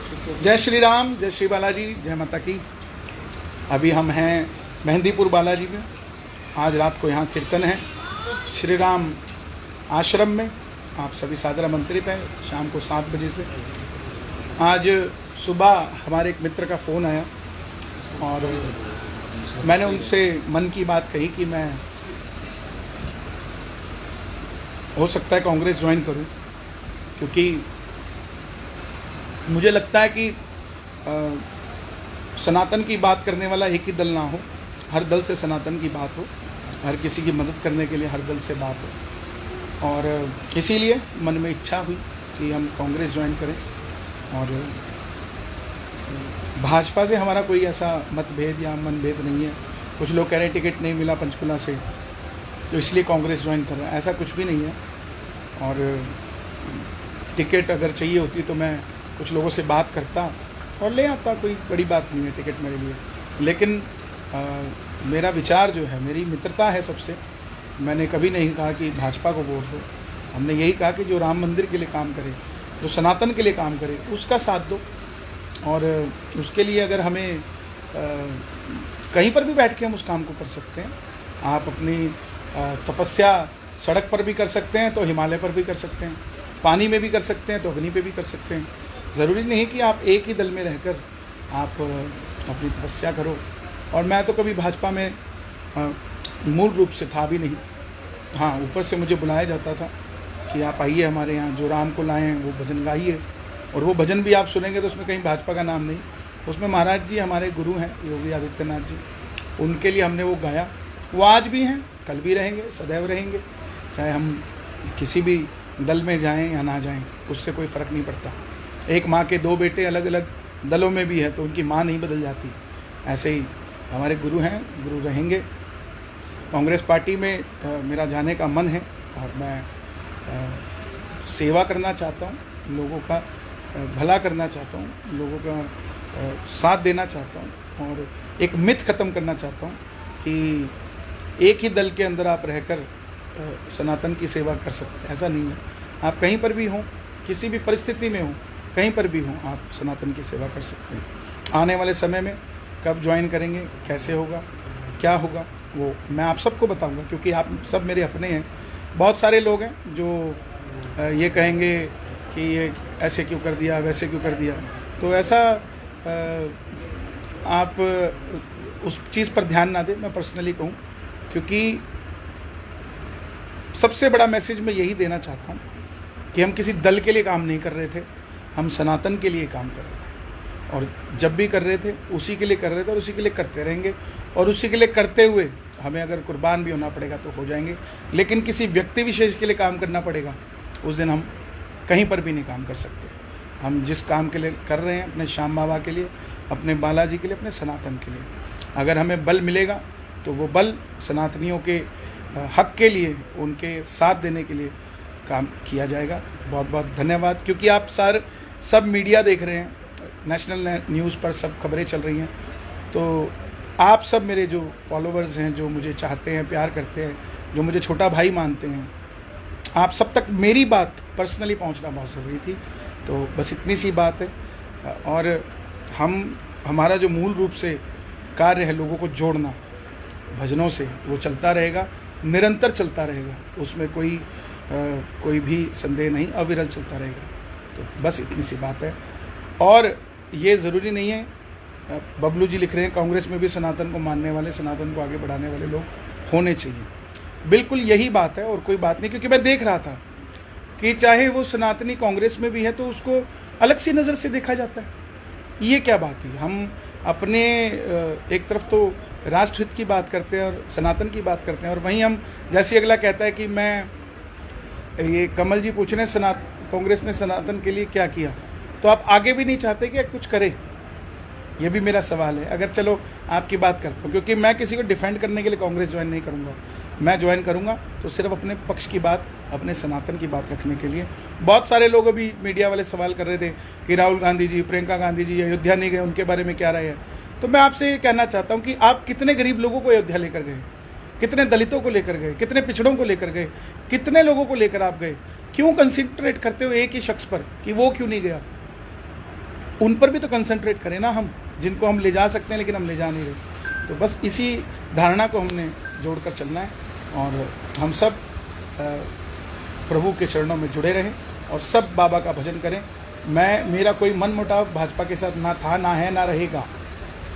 जय श्री राम, जय श्री बालाजी, जय माता की। अभी हम हैं मेहंदीपुर बालाजी में। आज रात को यहाँ कीर्तन है श्री राम आश्रम में। आप सभी सादर आमंत्रित हैं शाम को 7 बजे से। आज सुबह हमारे एक मित्र का फ़ोन आया और मैंने उनसे मन की बात कही कि मैं हो सकता है कांग्रेस ज्वाइन करूं, क्योंकि मुझे लगता है कि सनातन की बात करने वाला एक ही दल ना हो, हर दल से सनातन की बात हो, हर किसी की मदद करने के लिए हर दल से बात हो। और इसीलिए मन में इच्छा हुई कि हम कांग्रेस ज्वाइन करें। और भाजपा से हमारा कोई ऐसा मतभेद या मनभेद नहीं है। कुछ लोग कह रहे हैं टिकट नहीं मिला पंचकुला से तो इसलिए कांग्रेस ज्वाइन कर रहा है, ऐसा कुछ भी नहीं है। और टिकट अगर चाहिए होती तो मैं कुछ लोगों से बात करता और ले आता, कोई बड़ी बात नहीं है टिकट मेरे लिए। लेकिन मेरा विचार जो है, मेरी मित्रता है सबसे। मैंने कभी नहीं कहा कि भाजपा को वोट दो, हमने यही कहा कि जो राम मंदिर के लिए काम करे, जो सनातन के लिए काम करे, उसका साथ दो। और उसके लिए अगर हमें कहीं पर भी बैठ के हम उस काम को कर सकते हैं। आप अपनी तपस्या सड़क पर भी कर सकते हैं तो हिमालय पर भी कर सकते हैं, पानी में भी कर सकते हैं तो अग्नि पे भी कर सकते हैं। ज़रूरी नहीं कि आप एक ही दल में रहकर आप अपनी तपस्या करो। और मैं तो कभी भाजपा में मूल रूप से था भी नहीं। हाँ, ऊपर से मुझे बुलाया जाता था कि आप आइए हमारे यहाँ, जो राम को लाए हैं वो भजन गाइए। और वो भजन भी आप सुनेंगे तो उसमें कहीं भाजपा का नाम नहीं, उसमें महाराज जी हमारे गुरु हैं योगी आदित्यनाथ जी, उनके लिए हमने वो गाया। वो आज भी हैं, कल भी रहेंगे, सदैव रहेंगे। चाहे हम किसी भी दल में जाएं या ना जाएं, उससे कोई फ़र्क नहीं पड़ता। एक माँ के 2 बेटे अलग अलग दलों में भी है तो उनकी माँ नहीं बदल जाती। ऐसे ही हमारे गुरु हैं, गुरु रहेंगे। कांग्रेस पार्टी में मेरा जाने का मन है और मैं सेवा करना चाहता हूँ, लोगों का भला करना चाहता हूँ, लोगों का साथ देना चाहता हूँ। और एक मिथ ख़त्म करना चाहता हूँ कि एक ही दल के अंदर आप रहकर सनातन की सेवा कर सकते हैं, ऐसा नहीं है। आप कहीं पर भी हों, किसी भी परिस्थिति में हों, कहीं पर भी हों, आप सनातन की सेवा कर सकते हैं। आने वाले समय में कब ज्वाइन करेंगे, कैसे होगा, क्या होगा, वो मैं आप सबको बताऊंगा, क्योंकि आप सब मेरे अपने हैं। बहुत सारे लोग हैं जो ये कहेंगे कि ये ऐसे क्यों कर दिया, वैसे क्यों कर दिया। तो ऐसा आप उस चीज़ पर ध्यान ना दें, मैं पर्सनली कहूँ। क्योंकि सबसे बड़ा मैसेज मैं यही देना चाहता हूँ कि हम किसी दल के लिए काम नहीं कर रहे थे, हम सनातन के लिए काम कर रहे थे। और जब भी कर रहे थे उसी के लिए कर रहे थे और उसी के लिए करते रहेंगे। और उसी के लिए करते हुए हमें अगर कुर्बान भी होना पड़ेगा तो हो जाएंगे। लेकिन किसी व्यक्ति विशेष के लिए काम करना पड़ेगा, उस दिन हम कहीं पर भी नहीं काम कर सकते। हम जिस काम के लिए कर रहे हैं, अपने श्याम बाबा के लिए, अपने बालाजी के लिए, अपने सनातन के लिए, अगर हमें बल मिलेगा तो वो बल सनातनियों के हक के लिए, उनके साथ देने के लिए काम किया जाएगा। बहुत बहुत धन्यवाद। क्योंकि आप सब मीडिया देख रहे हैं, नेशनल न्यूज़ पर सब खबरें चल रही हैं। तो आप सब मेरे जो फॉलोअर्स हैं, जो मुझे चाहते हैं, प्यार करते हैं, जो मुझे छोटा भाई मानते हैं, आप सब तक मेरी बात पर्सनली पहुंचना बहुत ज़रूरी थी। तो बस इतनी सी बात है। और हमारा जो मूल रूप से कार्य है लोगों को जोड़ना भजनों से, वो चलता रहेगा, निरंतर चलता रहेगा। उसमें कोई भी संदेह नहीं, अविरल चलता रहेगा। तो बस इतनी सी बात है। और ये ज़रूरी नहीं है, बबलू जी लिख रहे हैं कांग्रेस में भी सनातन को मानने वाले, सनातन को आगे बढ़ाने वाले लोग होने चाहिए। बिल्कुल यही बात है और कोई बात नहीं। क्योंकि मैं देख रहा था कि चाहे वो सनातनी कांग्रेस में भी है तो उसको अलग सी नज़र से देखा जाता है। ये क्या बात हुई? हम अपने एक तरफ तो राष्ट्रहित की बात करते हैं और सनातन की बात करते हैं, और वहीं हम, जैसे अगला कहता है कि मैं, ये कमल जी पूछ रहे हैं कांग्रेस ने सनातन के लिए क्या किया, तो आप आगे भी नहीं चाहते कि कुछ करें? ये भी मेरा सवाल है। अगर चलो आपकी बात करता हूँ, क्योंकि मैं किसी को डिफेंड करने के लिए कांग्रेस ज्वाइन नहीं करूँगा। मैं ज्वाइन करूँगा तो सिर्फ अपने पक्ष की बात, अपने सनातन की बात रखने के लिए। बहुत सारे लोग अभी मीडिया वाले सवाल कर रहे थे कि राहुल गांधी जी, प्रियंका गांधी जी अयोध्या नहीं गए, उनके बारे में क्या राय है। तो मैं आपसे ये कहना चाहता हूँ कि आप कितने गरीब लोगों को अयोध्या लेकर गए, कितने दलितों को लेकर गए, कितने पिछड़ों को लेकर गए, कितने लोगों को लेकर आप गए? क्यों कंसिडरेट करते हो एक ही शख्स पर कि वो क्यों नहीं गया? उन पर भी तो कंसंट्रेट करें ना हम, जिनको हम ले जा सकते हैं लेकिन हम ले जा नहीं रहे। तो बस इसी धारणा को हमने जोड़कर चलना है और हम सब प्रभु के चरणों में जुड़े रहें और सब बाबा का भजन करें। मेरा कोई मन मुटाव भाजपा के साथ ना था, ना है, ना रहेगा,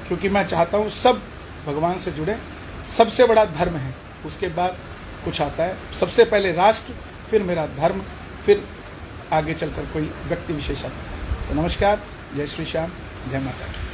क्योंकि मैं चाहता हूँ सब भगवान से जुड़े। सबसे बड़ा धर्म है, उसके बाद कुछ आता है। सबसे पहले राष्ट्र, फिर मेरा धर्म, फिर आगे चलकर कोई व्यक्ति विशेष आता है। तो नमस्कार, जय श्री श्याम, जय माता दी।